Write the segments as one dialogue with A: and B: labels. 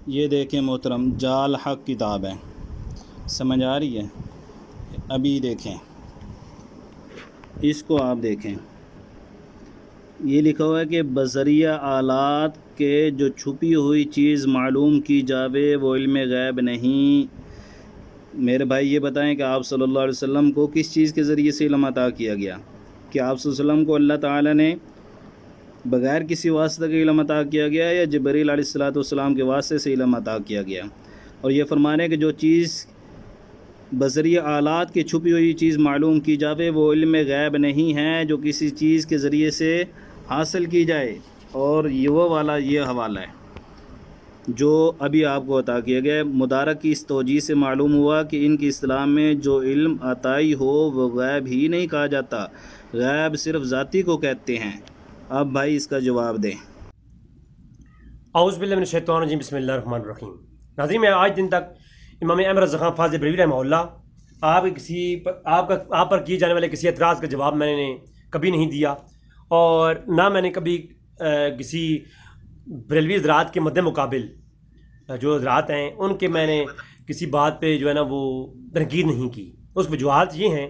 A: یہ دیکھیں محترم، جال حق کتاب ہے، سمجھ آ رہی ہے؟ ابھی دیکھیں اس کو، آپ دیکھیں یہ لکھا ہوا ہے کہ بذریعہ آلات کے جو چھپی ہوئی چیز معلوم کی جاوے وہ علم غیب نہیں۔ میرے بھائی یہ بتائیں کہ آپ صلی اللہ علیہ وسلم کو کس چیز کے ذریعے سے علم عطا کیا گیا؟ کہ آپ صلی اللہ علیہ وسلم کو اللہ تعالیٰ نے بغیر کسی واسطہ کے علم عطا کیا گیا یا جبریل علیہ السلام کے واسطے سے علم عطا کیا گیا؟ اور یہ فرمانے کہ جو چیز بذریعہ آلات کی چھپی ہوئی چیز معلوم کی جاوے وہ علم غیب نہیں ہے جو کسی چیز کے ذریعے سے حاصل کی جائے۔ اور یہ وہ والا یہ حوالہ ہے جو ابھی آپ کو عطا کیا گیا ہے۔ مدارک کی اس توجیہ سے معلوم ہوا کہ ان کی اصطلاح میں جو علم عطائی ہو وہ غیب ہی نہیں کہا جاتا، غیب صرف ذاتی کو کہتے ہیں۔ اب بھائی اس کا جواب دیں۔
B: اعوذ باللہ من الشیطان الرجیم، بسم اللہ الرحمن الرحیم۔ ناظرین، میں آج دن تک امام احمد رضا خان فاضل بریلوی رحمہ اللہ آپ پر کیے جانے والے کسی اعتراض کا جواب میں نے کبھی نہیں دیا، اور نہ میں نے کبھی کسی بریلوی حضرات کے مد مقابل جو حضرات ہیں ان کے میں نے کسی بات پہ جو ہے نا وہ تنقید نہیں کی۔ اس وجوہات یہ ہیں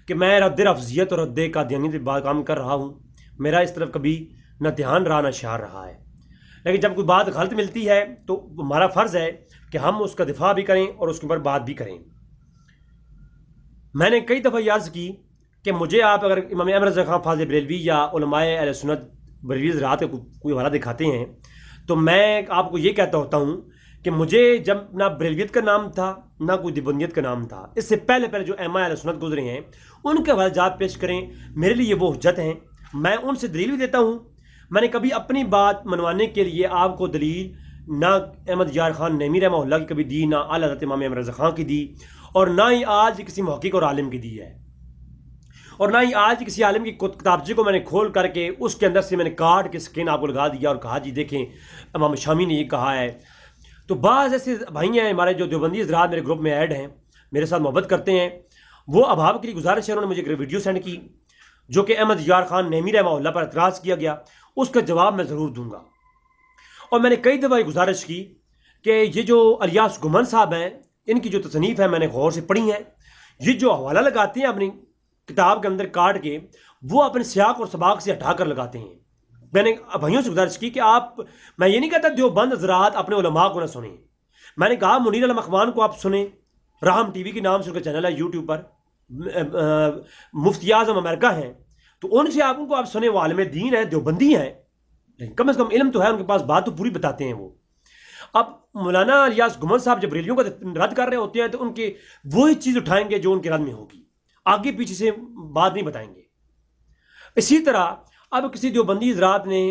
B: کہ میں رد رفضیت اور رد قادیانیت پہ بات کام کر رہا ہوں، میرا اس طرف کبھی نہ دھیان رہا نہ شعار رہا ہے، لیکن جب کوئی بات غلط ملتی ہے تو ہمارا فرض ہے کہ ہم اس کا دفاع بھی کریں اور اس کے اوپر بات بھی کریں۔ میں نے کئی دفعہ یہ عرض کی کہ مجھے آپ اگر امام احمد رضا خان فاضل بریلوی یا علماء اہل سنت بریلوی حضرات کا کوئی حوالہ دکھاتے ہیں تو میں آپ کو یہ کہتا ہوتا ہوں کہ مجھے جب نہ بریلویت کا نام تھا نہ کوئی دیوبندیت کا نام تھا، اس سے پہلے جو ائمہ اہل سنت گزرے ہیں ان کے حوالہ جات پیش کریں، میرے لیے وہ حجت ہیں، میں ان سے دلیل بھی دیتا ہوں۔ میں نے کبھی اپنی بات منوانے کے لیے آپ کو دلیل نہ احمد یار خان نعیمی رحمہ اللہ کی کبھی دی، نہ اعلیٰ حضرت امام احمد رضا خان کی دی، اور نہ ہی آج کسی محقق اور عالم کی دی ہے، اور نہ ہی آج کسی عالم کی کتابچے کو میں نے کھول کر کے اس کے اندر سے میں نے کاٹ کے اسکرین آپ کو لگا دیا اور کہا جی دیکھیں امام شامی نے یہ کہا ہے۔ تو بعض ایسے بھائی ہیں ہمارے جو دیوبندی حضرات میرے گروپ میں ایڈ ہیں، میرے ساتھ محبت کرتے ہیں، وہ اب آپ کے لیے گزارش ہے، انہوں نے مجھے ایک ویڈیو سینڈ کی جو کہ احمد یار خان نعیمی رحمہ اللہ پر اعتراض کیا گیا، اس کا جواب میں ضرور دوں گا۔ اور میں نے کئی دفعہ یہ گزارش کی کہ یہ جو الیاس گمن صاحب ہیں، ان کی جو تصنیف ہے میں نے غور سے پڑھی ہیں، یہ جو حوالہ لگاتے ہیں اپنی کتاب کے اندر کاٹ کے، وہ اپنے سیاق اور سباق سے ہٹا کر لگاتے ہیں۔ میں نے بھائیوں سے گزارش کی کہ میں یہ نہیں کہتا دیوبند حضرات اپنے علماء کو نہ سنیں، میں نے کہا منیر علم اخوان کو آپ سنیں، راہم ٹی وی کے نام سے ان کا چینل ہے یوٹیوب پر، مفتی اعظم امریکہ ہیں، تو ان سے ان کو آپ سنیں، وہ عالم دین ہیں، دیوبندی ہیں، لیکن کم از کم علم تو ہے ان کے پاس، بات تو پوری بتاتے ہیں وہ۔ اب مولانا الیاس گمن صاحب جب بریلیوں کا رد کر رہے ہوتے ہیں تو ان کے وہی چیز اٹھائیں گے جو ان کے رد میں ہوگی، آگے پیچھے سے بات نہیں بتائیں گے۔ اسی طرح اب کسی دیوبندی حضرات نے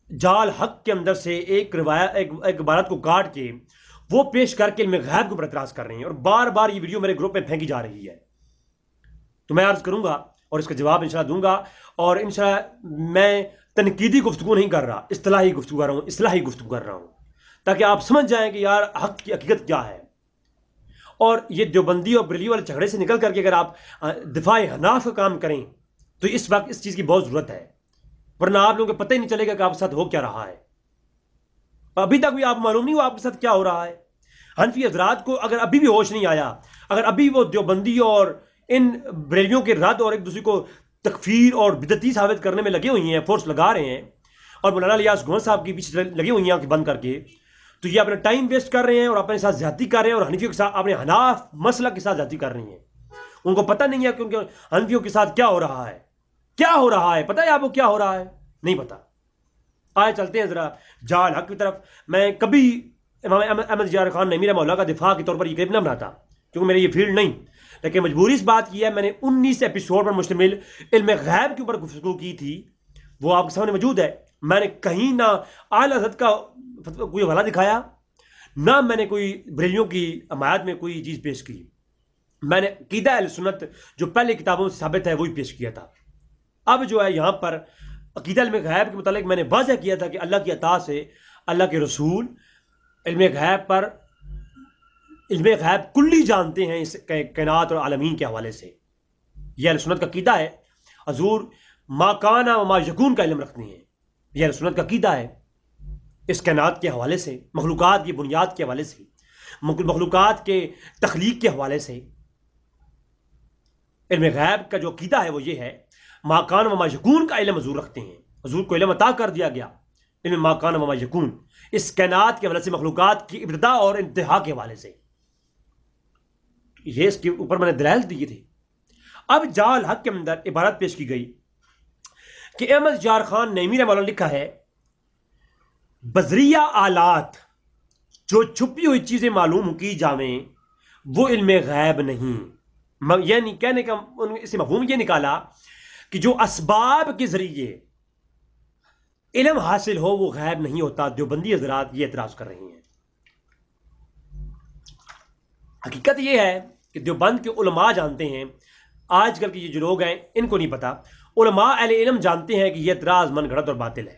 B: جال حق کے اندر سے ایک عبارت کو کاٹ کے وہ پیش کر کے علم غیب کے اوپر اعتراض کر رہے ہیں، اور بار بار یہ ویڈیو میرے گروپ میں پھینکی جا رہی ہے۔ تو میں عرض کروں گا اور اس کا جواب انشاءاللہ دوں گا، اور انشاءاللہ میں تنقیدی گفتگو نہیں کر رہا، اصطلاحی گفتگو کر رہا ہوں، اصلاحی گفتگو کر رہا ہوں، تاکہ آپ سمجھ جائیں کہ یار حق کی حقیقت کیا ہے۔ اور یہ دیوبندی اور بریلوی والے جھگڑے سے نکل کر کے اگر آپ دفاع حناف کا کام کریں تو اس وقت اس چیز کی بہت ضرورت ہے، ورنہ آپ لوگوں کو پتہ ہی نہیں چلے گا کہ آپ کے ساتھ ہو کیا رہا ہے۔ ابھی تک بھی آپ معلوم نہیں ہو آپ کے ساتھ کیا ہو رہا ہے۔ حنفی حضرات کو اگر ابھی بھی ہوش نہیں آیا، اگر ابھی وہ دیوبندی اور ان بریلویوں کے رد اور ایک دوسرے کو تکفیر اور بدعتی ثابت کرنے میں لگے ہوئی ہیں، فورس لگا رہے ہیں، اور مولانا الیاس گمن صاحب کی پیچھے لگے ہوئی ہیں آنکھیں بند کر کے، تو یہ اپنا ٹائم ویسٹ کر رہے ہیں اور اپنے ساتھ زیادتی کر رہے ہیں، اور حنفیوں کے ساتھ اپنے حناف مسلک کے ساتھ زیادتی کر رہی ہیں۔ ان کو پتہ نہیں ہے کیونکہ حنفیوں کے ساتھ کیا ہو رہا ہے، کیا ہو رہا ہے، پتہ ہے آپ کو کیا ہو رہا ہے؟ نہیں پتہ۔ آئے چلتے ہیں ذرا جال حق کی طرف۔ میں کبھی امام احمد یار خان نعیمی رحمہ اللہ کا دفاع کے طور پر یہ کلپ نہ بناتا کیونکہ میری یہ فیلڈ نہیں، لیکن مجبوری اس بات کی ہے، میں نے 19 ایپیسوڈ پر مشتمل علم غیب کے اوپر گفتگو کی تھی، وہ آپ کے سامنے موجود ہے۔ میں نے کہیں نہ اعلیٰ حضرت کا کوئی حوالہ دکھایا، نہ میں نے کوئی بریلیوں کی حمایت میں کوئی چیز پیش کی، میں نے عقیدہ اہل سنت جو پہلے کتابوں سے ثابت ہے وہی پیش کیا تھا۔ اب جو ہے یہاں پر عقیدہ علم غیب کے متعلق میں نے واضح کیا تھا کہ اللہ کی عطا سے اللہ کے رسول علم غیب پر علم غیب کلی جانتے ہیں اس کائنات اور عالمین کے حوالے سے، یہ اہل سنت کا عقیدہ ہے۔ حضور ما کان و ما یکون کا علم رکھتے ہیں، یہ اہل سنت کا عقیدہ ہے۔ اس کائنات کے حوالے سے، مخلوقات کی بنیاد کے حوالے سے، مخلوقات کے تخلیق کے حوالے سے علم غیب کا جو عقیدہ ہے وہ یہ ہے، ما کان و ما یکون کا علم حضور رکھتے ہیں. حضور کو علم عطا کر دیا گیا علم ما کان و ما یکون، اس کائنات کے حوالے سے، مخلوقات کی ابتدا اور انتہا کے حوالے سے. یہ اس کے اوپر میں نے دلائل دیے تھے. اب جاء الحق کے اندر عبارت پیش کی گئی کہ احمد جار خان نیمی رحمہ اللہ نے لکھا ہے، بذریعہ آلات جو چھپی ہوئی چیزیں معلوم کی جاویں وہ علم غیب نہیں. یعنی کہنے کا اس سے مفہوم یہ نکالا کہ جو اسباب کے ذریعے علم حاصل ہو وہ غیب نہیں ہوتا. دیوبندی حضرات یہ اعتراض کر رہے ہیں. حقیقت یہ ہے کہ دیوبند کے علماء جانتے ہیں، آج کل کے یہ جو لوگ ہیں ان کو نہیں پتا، علماء اہل علم جانتے ہیں کہ یہ اعتراض من گھڑت اور باطل ہے،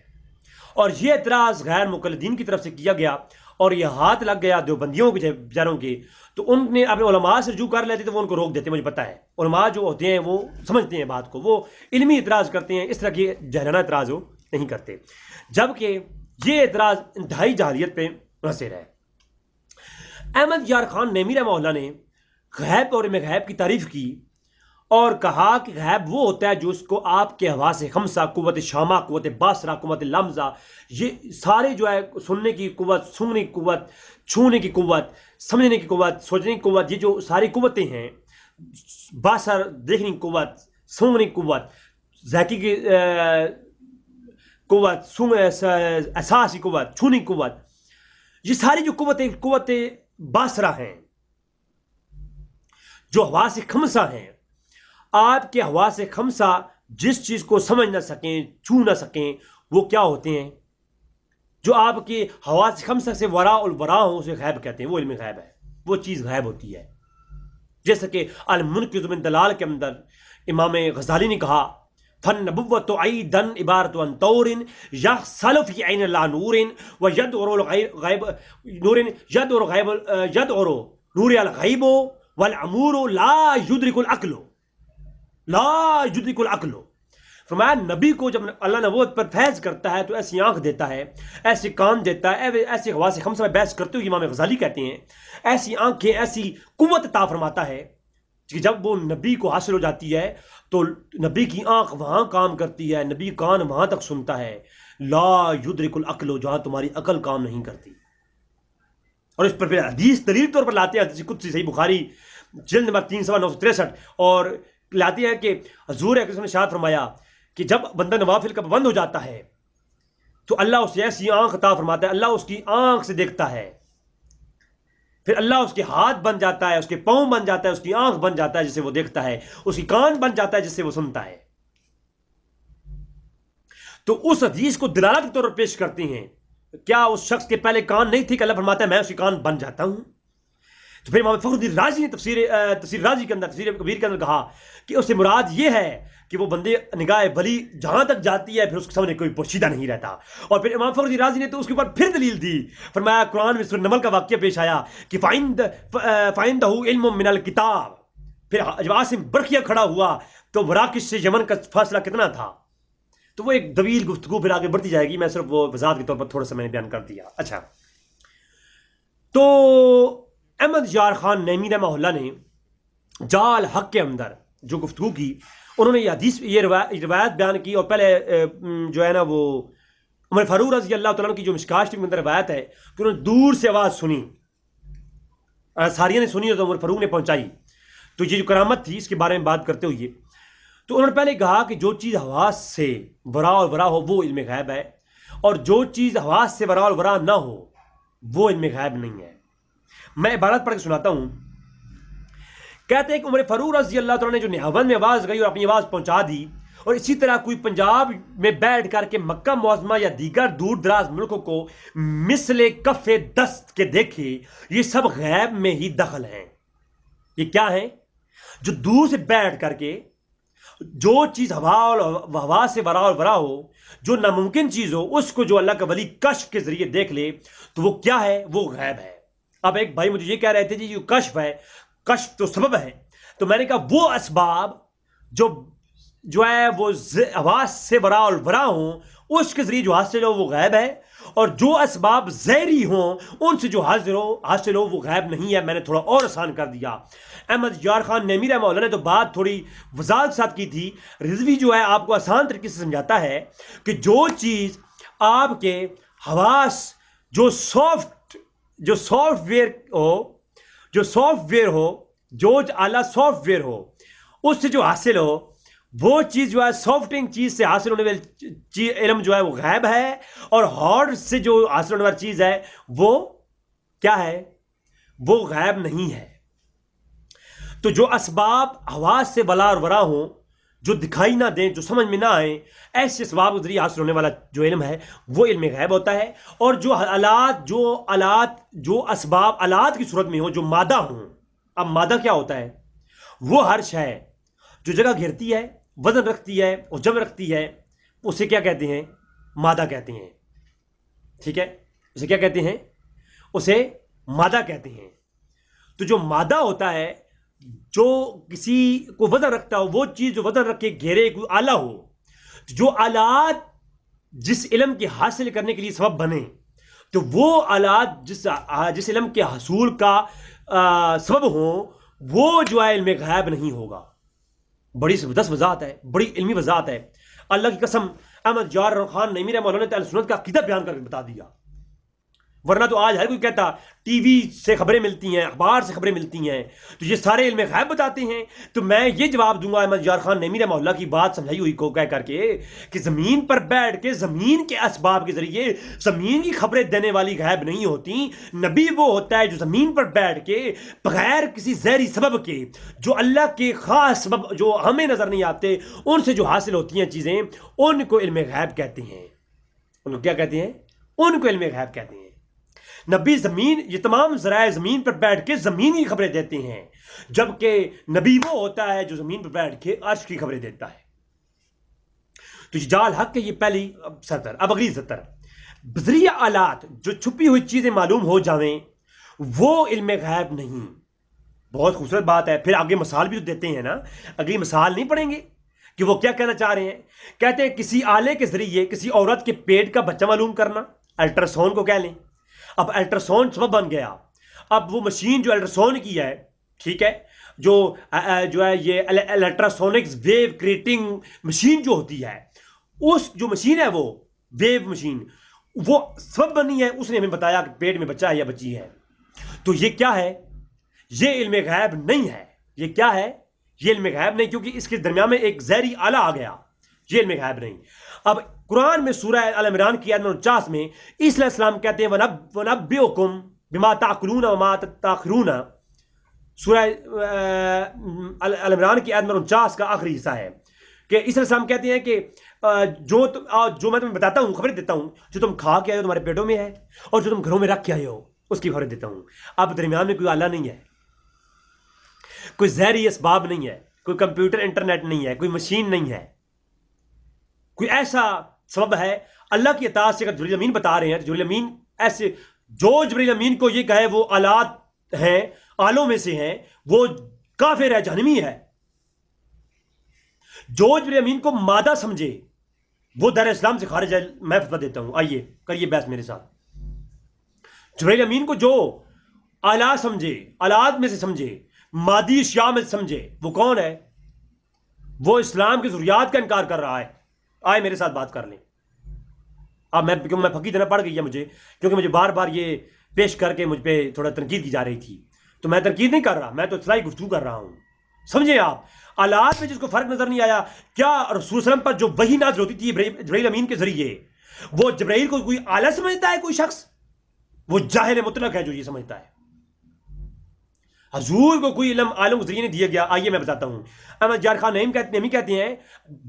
B: اور یہ اعتراض غیر مقلدین کی طرف سے کیا گیا اور یہ ہاتھ لگ گیا دیوبندیوں کے بیچاروں کے، تو ان نے اپنے علماء سے رجوع کر لیتے تو وہ ان کو روک دیتے. مجھے پتا ہے علماء جو ہوتے ہیں وہ سمجھتے ہیں بات کو، وہ علمی اعتراض کرتے ہیں، اس طرح کی جہلانہ اعتراض وہ نہیں کرتے، جبکہ یہ اعتراض انتہائی جہلیت پہ منحصر ہے. احمد یار خان نیمی رحمہ اللہ نے غیب اور علم غیب کی تعریف کی اور کہا کہ غیب وہ ہوتا ہے جو اس کو آپ کے حواس خمسہ، قوت شامہ، قوت باصرہ، قوت لمزہ، یہ سارے جو ہے سننے کی قوت، سونگنے کی قوت، چھونے کی قوت، سمجھنے کی قوت، سوچنے کی قوت، یہ جو ساری قوتیں ہیں، باصر دیکھنے کی قوت، سونگنے کی قوت، ذائقے کی قوت، احساس کی قوت، چھونے کی قوت، یہ ساری جو قوتیں باصرہ ہیں، جو حواس خمسہ ہیں. آپ کے حواس خمسہ جس چیز کو سمجھ نہ سکیں، چھو نہ سکیں، وہ کیا ہوتے ہیں؟ جو آپ کے حواس خمسہ سے وراء الوراء ہوں اسے غیب کہتے ہیں، وہ علم غیب ہے، وہ چیز غیب ہوتی ہے. جیسا کہ المنقذ من دلال کے اندر امام غزالی نے کہا، فن نبوت عیدن عبارت عن طور یحصل فی عین اللہ نور ویدعر الغیب نور یدعر غیب یدعر نور الغیب والامور لا یدرک العقل، لا یدرک العقل. فرمایا نبی کو جب اللہ نبوت پر فیض کرتا ہے تو ایسی آنکھ دیتا ہے، ایسے کان دیتا ہے، ایسے حواس خمسہ میں بحث کرتے ہوئے امام غزالی کہتے ہیں ایسی آنکھیں، ایسی قوت عطا فرماتا ہے کہ جب وہ نبی کو حاصل ہو جاتی ہے تو نبی کی آنکھ وہاں کام کرتی ہے، نبی کان وہاں تک سنتا ہے، لا یدرک العقل، جہاں تمہاری عقل کام نہیں کرتی. اور اس پر پھر حدیث دلیل طور پر لاتے ہیں، حدیث قدسی صحیح بخاری جلد نمبر 3/963، اور لاتے ہیں کہ حضور اکرم نے ارشاد فرمایا کہ جب بندہ نوافل کا پابند ہو جاتا ہے تو اللہ اسے ایسی آنکھ عطا فرماتا ہے، اللہ اس کی آنکھ سے دیکھتا ہے، پھر اللہ اس کے ہاتھ بن جاتا ہے، اس کے پاؤں بن جاتا ہے، اس کی آنکھ بن جاتا ہے جس سے وہ دیکھتا ہے، اس کی کان بن جاتا ہے جس سے وہ سنتا ہے. تو اس حدیث کو دلالت کے طور پر پیش کرتے ہیں. کیا اس شخص کے پہلے کان نہیں تھی کہ اللہ فرماتا ہے میں اس کی کان بن جاتا ہوں؟ تو پھر امام فخر الدین رازی نے تفسیر رازی کے اندر، تفسیر کبیر کے اندر کہا کہ اس سے مراد یہ ہے کہ وہ بندے نگاہ بلی جہاں تک جاتی ہے پھر اس کے سامنے کوئی پوشیدہ نہیں رہتا. اور پھر امام فخر الدین رازی نے تو اس کے اوپر پھر دلیل دی، فرمایا قرآن میں سورہ نمل کا واقعہ پیش آیا کہ فَعِندَهُ عِلْمٌ مِّنَ الْكِتَابِ. پھر جب عاصم برقیہ کھڑا ہوا تو مراکش سے یمن کا فاصلہ کتنا تھا؟ تو وہ ایک طویل گفتگو پھر آگے بڑھتی جائے گی، میں صرف وہ وضاحت کے طور پر تھوڑا سا میں نے بیان کر دیا. اچھا، تو احمد یار خان نیمی رحمہ اللہ نے جال حق کے اندر جو گفتگو کی، انہوں نے یہ حدیث، یہ روایت بیان کی، اور پہلے جو ہے نا وہ عمر فاروق رضی اللہ تعالیٰ کی جو مشکات کے اندر روایت ہے کہ انہوں نے دور سے آواز سنی، ساریہ نے سنی اور عمر فاروق نے پہنچائی. تو یہ جو کرامت تھی اس کے بارے میں بات کرتے ہوئے تو انہوں نے پہلے کہا کہ جو چیز حواس سے وراء اور وراء ہو وہ علم غیب ہے، اور جو چیز حواس سے وراء اور وراء نہ ہو وہ علم غیب نہیں ہے. میں عبارت پڑھ کے سناتا ہوں. کہتے ہیں کہ عمر فاروق رضی اللہ تعالیٰ نے جو نیاون میں آواز گئی اور اپنی آواز پہنچا دی، اور اسی طرح کوئی پنجاب میں بیٹھ کر کے مکہ معظمہ یا دیگر دور دراز ملکوں کو مثل کف دست کے دیکھے، یہ سب غیب میں ہی دخل ہیں. یہ کیا ہیں؟ جو دور سے بیٹھ کر کے جو چیز ہوا سے وراء اور وراء ہو، جو ناممکن چیز ہو، اس کو جو اللہ کا ولی کشف کے ذریعے دیکھ لے تو وہ کیا ہے؟ وہ غیب ہے. اب ایک بھائی مجھے یہ کہہ رہے تھے جی جو کشف ہے، کشف تو سبب ہے، تو میں نے کہا وہ اسباب جو ہے وہ حواس سے وراء اور وراء ہوں اس کے ذریعے جو حاصل ہو وہ غیب ہے، اور جو اسباب ظاہری ہوں ان سے جو حاصل ہو وہ غیب نہیں ہے۔ میں نے تھوڑا اور آسان کر دیا۔ احمد یار خان نیمی رحمہ اللہ نے تو بات تھوڑی وضاحت کے ساتھ کی تھی، رضوی جو ہے آپ کو آسان طریقے سے سمجھاتا ہے کہ جو چیز آپ کے حواس جو سافٹ ویئر ہو، جو اعلیٰ سافٹ ویئر ہو، اس سے جو حاصل ہو وہ چیز جو ہے سافٹنگ چیز سے حاصل ہونے والی علم جو ہے وہ غیب ہے، اور ہارڈ سے جو حاصل ہونے والی چیز ہے وہ کیا ہے؟ وہ غیب نہیں ہے۔ تو جو اسباب حواس سے بلا اور ورا ہوں، جو دکھائی نہ دیں، جو سمجھ میں نہ آئیں، ایسے اسباب کے ذریعے حاصل ہونے والا جو علم ہے وہ علم غیب ہوتا ہے۔ اور جو اسباب آلات کی صورت میں ہوں، جو مادہ ہوں، اب مادہ کیا ہوتا ہے؟ وہ ہر شے جو جگہ گھیرتی ہے، وزن رکھتی ہے اور جمع رکھتی ہے، اسے کیا کہتے ہیں؟ مادہ کہتے ہیں۔ ٹھیک ہے، اسے کیا کہتے ہیں؟ اسے مادہ کہتے ہیں۔ تو جو مادہ ہوتا ہے، جو کسی کو وزن رکھتا ہو، وہ چیز جو وزن رکھ کے گھیرے، کوئی آلہ ہو، جو آلات جس علم کے حاصل کرنے کے لیے سبب بنے، تو وہ آلات جس علم کے حصول کا سبب ہوں، وہ جو ہے علم غیب نہیں ہوگا۔ بڑی زبردست وضاحت ہے، بڑی علمی وضاحت ہے۔ اللہ کی قسم، احمد یار خان نیمی رحمہ اللہ نے اہل سنت کا عقیدہ بیان کر کے بتا دیا، ورنہ تو آج ہر کوئی کہتا ٹی وی سے خبریں ملتی ہیں، اخبار سے خبریں ملتی ہیں، تو یہ سارے علم غیب بتاتے ہیں۔ تو میں یہ جواب دوں گا احمد یار خان نیمی رحمہ اللہ کی بات سمجھائی ہوئی کو کہہ کر کے کہ زمین پر بیٹھ کے زمین کے اسباب کے ذریعے زمین کی خبریں دینے والی غیب نہیں ہوتی۔ نبی وہ ہوتا ہے جو زمین پر بیٹھ کے بغیر کسی ظاہری سبب کے، جو اللہ کے خاص سبب جو ہمیں نظر نہیں آتے، ان سے جو حاصل ہوتی ہیں چیزیں، ان کو علم غیب کہتے ہیں۔ ان کو کیا کہتے ہیں؟ ان کو علم غیب کہتے ہیں۔ نبی یہ تمام ذرائع زمین پر بیٹھ کے زمینی خبریں دیتے ہیں، جبکہ نبی وہ ہوتا ہے جو زمین پر بیٹھ کے عرش کی خبریں دیتا ہے۔ تو یہ جال حق ہے، یہ پہلی سطر۔ اب اگلی سطر، بذریعہ آلات جو چھپی ہوئی چیزیں معلوم ہو جاویں وہ علم غیب نہیں۔ بہت خوبصورت بات ہے۔ پھر آگے مثال بھی تو دیتے ہیں نا، اگلی مثال نہیں پڑھیں گے کہ وہ کیا کہنا چاہ رہے ہیں؟ کہتے ہیں کسی آلے کے ذریعے کسی عورت کے پیٹ کا بچہ معلوم کرنا، الٹراساؤنڈ کو کہہ لیں۔ اب الٹراساؤنڈ سبب بن گیا۔ اب وہ مشین جو الٹراساؤنڈ کی ہے، ٹھیک ہے، جو ہے یہ الٹراسونکس ویو کریٹنگ مشین جو ہوتی ہے، اس جو مشین ہے وہ ویو مشین، وہ سبب بنی ہے، اس نے ہمیں بتایا کہ پیٹ میں بچہ ہے یا بچی ہے۔ تو یہ کیا ہے؟ یہ علم غیب نہیں ہے۔ یہ کیا ہے؟ یہ علم غیب نہیں، کیونکہ اس کے درمیان میں ایک ظاہری آلہ آ گیا۔ یہ علم غیب نہیں۔ اب قرآن میں سورہ ال عمران کی آیت 49 میں عیسی علیہ السلام کہتے ہیں وَنَبِّئُكُم بِمَا تَأْكُلُونَ وَمَا تَدَّخِرُونَ، سورہ ال عمران کی آیت 49 کا آخری حصہ ہے کہ عیسی علیہ السلام کہتے ہیں کہ جو میں تمہیں بتاتا ہوں، خبریں دیتا ہوں، جو تم کھا کے آئے ہو تمہارے پیٹوں میں ہے، اور جو تم گھروں میں رکھ کے آئے ہو اس کی خبریں دیتا ہوں۔ اب درمیان میں کوئی آلہ نہیں ہے، کوئی ظاہری اسباب نہیں ہے، کوئی کمپیوٹر انٹرنیٹ نہیں ہے، کوئی مشین نہیں ہے، کوئی ایسا سبب ہے۔ اللہ کی اطاعت سے اگر جبریل امین بتا رہے ہیں، جبریل امین ایسے، جو جبریل امین کو یہ کہے وہ آلات ہیں، آلوں میں سے ہیں، وہ کافر ہے، جہنمی ہے۔ جو جبریل امین کو مادہ سمجھے وہ دار اسلام سے خارج ہے۔ میں فتویٰ دیتا ہوں، آئیے کریے بحث میرے ساتھ۔ جبریل امین کو جو آلات سمجھے، آلات میں سے سمجھے، مادی اشیاء میں سے سمجھے، وہ کون ہے؟ وہ اسلام کی ضروریات کا انکار کر رہا ہے۔ آئے میرے ساتھ بات کر لیں۔ اب میں پھکی طرح پڑ گئی ہے مجھے، کیونکہ مجھے بار بار یہ پیش کر کے مجھ پہ تھوڑا تنقید کی جا رہی تھی، تو میں تنقید نہیں کر رہا، میں تو اصلاحی گفتگو کر رہا ہوں۔ سمجھیں آپ، آلات میں جس کو فرق نظر نہیں آیا، کیا رسول صلی اللہ علیہ وسلم پر جو وحی نازل ہوتی تھی جبرائیل امین کے ذریعے، وہ جبرائیل کو کوئی آلہ سمجھتا ہے کوئی شخص؟ وہ جاہل مطلق ہے جو یہ سمجھتا ہے۔ حضور کو کوئی علم عالم کے ذریعے نہیں دیا گیا۔ آئیے میں بتاتا ہوں۔ احمد یار خان نعیمی کہتے ہیں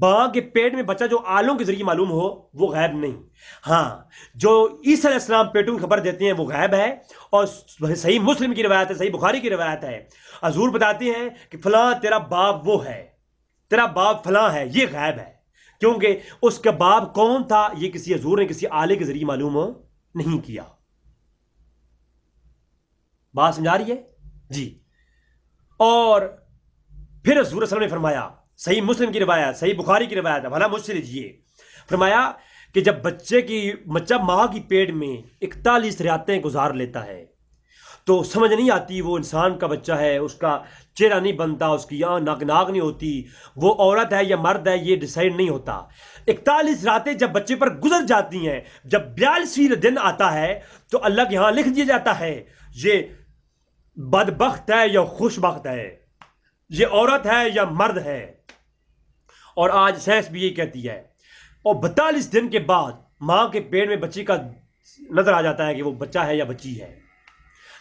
B: ماں کے پیٹ میں بچہ جو عالم کے ذریعے معلوم ہو وہ غیب نہیں۔ ہاں، جو عیسی علیہ السلام پیٹوں کی خبر دیتے ہیں وہ غیب ہے، اور صحیح مسلم کی روایت ہے، صحیح بخاری کی روایت ہے، حضور بتاتے ہیں کہ فلاں تیرا باپ وہ ہے، تیرا باپ فلاں ہے، یہ غیب ہے، کیونکہ اس کا باپ کون تھا یہ کسی حضور نے کسی آلے کے ذریعے معلوم نہیں کیا۔ بات سمجھا رہی ہے جی؟ اور پھر حضور صلی اللہ علیہ وسلم نے فرمایا، صحیح مسلم کی روایت، صحیح بخاری کی روایت ہے، بھلا مجھ سے لیجیے، فرمایا کہ جب بچہ ماں کی پیٹ میں 41 راتیں گزار لیتا ہے تو سمجھ نہیں آتی وہ انسان کا بچہ ہے، اس کا چہرہ نہیں بنتا، اس کی ناک نہیں ہوتی، وہ عورت ہے یا مرد ہے یہ ڈیسائیڈ نہیں ہوتا۔ 41 راتیں جب بچے پر گزر جاتی ہیں، جب 42واں دن آتا ہے تو اللہ کے ہاں لکھ دیا جاتا ہے یہ بدبخت ہے یا خوش بخت ہے، یہ عورت ہے یا مرد ہے۔ اور آج سائنس بھی یہی کہتی ہے۔ اور 42 دن کے بعد ماں کے پیٹ میں بچی کا نظر آ جاتا ہے کہ وہ بچہ ہے یا بچی ہے۔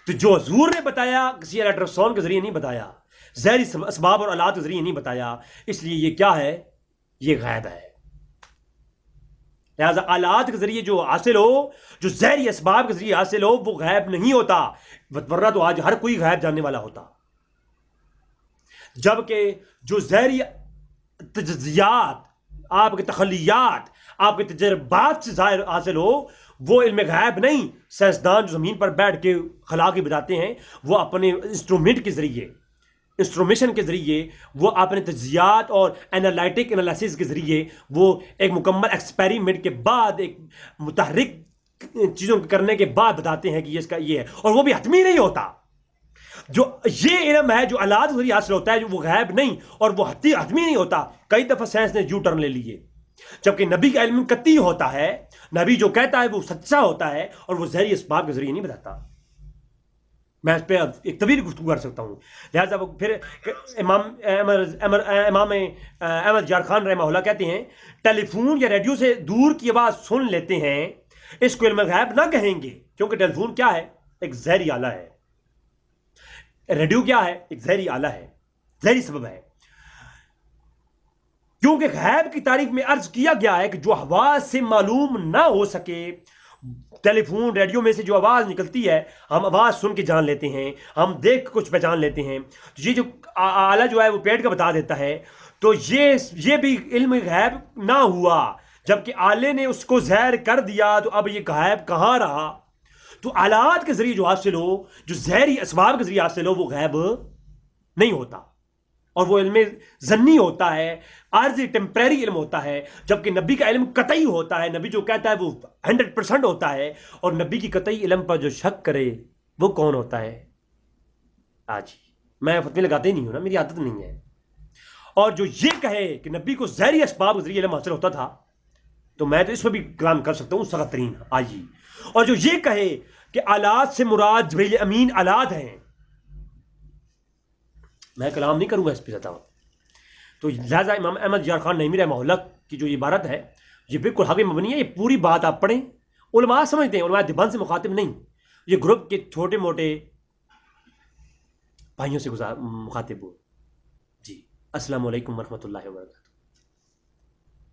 B: تو جو حضور نے بتایا کسی الٹراساؤنڈ کے ذریعے نہیں بتایا، ظاہری اسباب اور آلات کے ذریعے نہیں بتایا، اس لیے یہ کیا ہے؟ یہ غیب ہے۔ لہذا آلات کے ذریعے جو حاصل ہو، جو ظاہری اسباب کے ذریعے حاصل ہو، وہ غیب نہیں ہوتا، ورنہ تو آج ہر کوئی غیب جاننے والا ہوتا۔ جبکہ جو ظاہری تجزیات، آپ کے تخلیات، آپ کے تجربات سے ظاہر حاصل ہو، وہ علم غیب نہیں۔ سائنسدان جو زمین پر بیٹھ کے خلا کے بتاتے ہیں، وہ اپنے انسٹرومنٹ کے ذریعے، انسٹرومیشن کے ذریعے، وہ اپنے تجزیات اور انالائٹک انالیسس کے ذریعے، وہ ایک مکمل ایکسپیریمنٹ کے بعد، ایک متحرک چیزوں کے کرنے کے بعد بتاتے ہیں کہ یہ اس کا یہ ہے، اور وہ بھی حتمی نہیں ہوتا۔ جو یہ علم ہے جو آلات کے ذریعے حاصل ہوتا ہے، جو وہ غیب نہیں اور وہ حتمی نہیں ہوتا۔ کئی دفعہ سائنس نے یو ٹرن لے لیے، جبکہ نبی کا علم قطعی ہوتا ہے، نبی جو کہتا ہے وہ سچا ہوتا ہے، اور وہ ظاہری اسباب کے ذریعے نہیں بتاتا۔ میں اس پہ ایک طویل گفتگو کر سکتا ہوں۔ لہٰذا پھر امام احمد یار خان رحمہ اللہ کہتے ہیں ٹیلی فون یا ریڈیو سے دور کی آواز سن لیتے ہیں، اس کو علم غیب نہ کہیں گے، کیونکہ ٹیلی فون کیا ہے؟ ایک ظاہری آلہ ہے۔ ریڈیو کیا ہے؟ ایک ظاہری آلہ ہے، ظاہری سبب ہے۔ کیونکہ غیب کی تعریف میں عرض کیا گیا ہے کہ جو حواس سے معلوم نہ ہو سکے، ٹیلی فون ریڈیو میں سے جو آواز نکلتی ہے، ہم آواز سن کے جان لیتے ہیں، ہم دیکھ کے کچھ پہچان لیتے ہیں، یہ جو آلہ جو ہے وہ پیٹ کا بتا دیتا ہے، تو یہ بھی علم غیب نہ ہوا، جبکہ آلے نے اس کو ظاہر کر دیا، تو اب یہ غیب کہاں رہا؟ تو آلات کے ذریعے جو حاصل ہو، جو ظاہری اسباب کے ذریعے حاصل ہو، وہ غیب نہیں ہوتا، اور وہ علم ظنی ہوتا ہے، عارضی ٹیمپریری علم ہوتا ہے۔ جبکہ نبی کا علم قطعی ہوتا ہے، نبی جو کہتا ہے وہ 100% ہوتا ہے، اور نبی کی قطعی علم پر جو شک کرے وہ کون ہوتا ہے؟ آج میں فتوی لگاتے ہی نہیں ہوں نا، میری عادت نہیں ہے۔ اور جو یہ کہے کہ نبی کو ظاہری اسباب کے ذریعے علم حاصل ہوتا تھا، تو میں تو اس پہ بھی کلام کر سکتا ہوں سخت ترین آج ہی۔ اور جو یہ کہے کہ آلات سے مراد جبریل امین آلات ہیں، میں کلام نہیں کروں گا اس پہ زیادہ۔ تو لہٰذا امام احمد یار خان نعیمی رحمہ اللہ کی جو عبارت ہے، یہ بالکل حق مبنی ہے۔ یہ پوری بات آپ پڑھیں، علماء سمجھتے ہیں، علماء دیوبند سے مخاطب نہیں، یہ گروپ کے چھوٹے موٹے بھائیوں سے مخاطب ہو۔ جی السلام علیکم ورحمۃ اللہ وبرکاتہ۔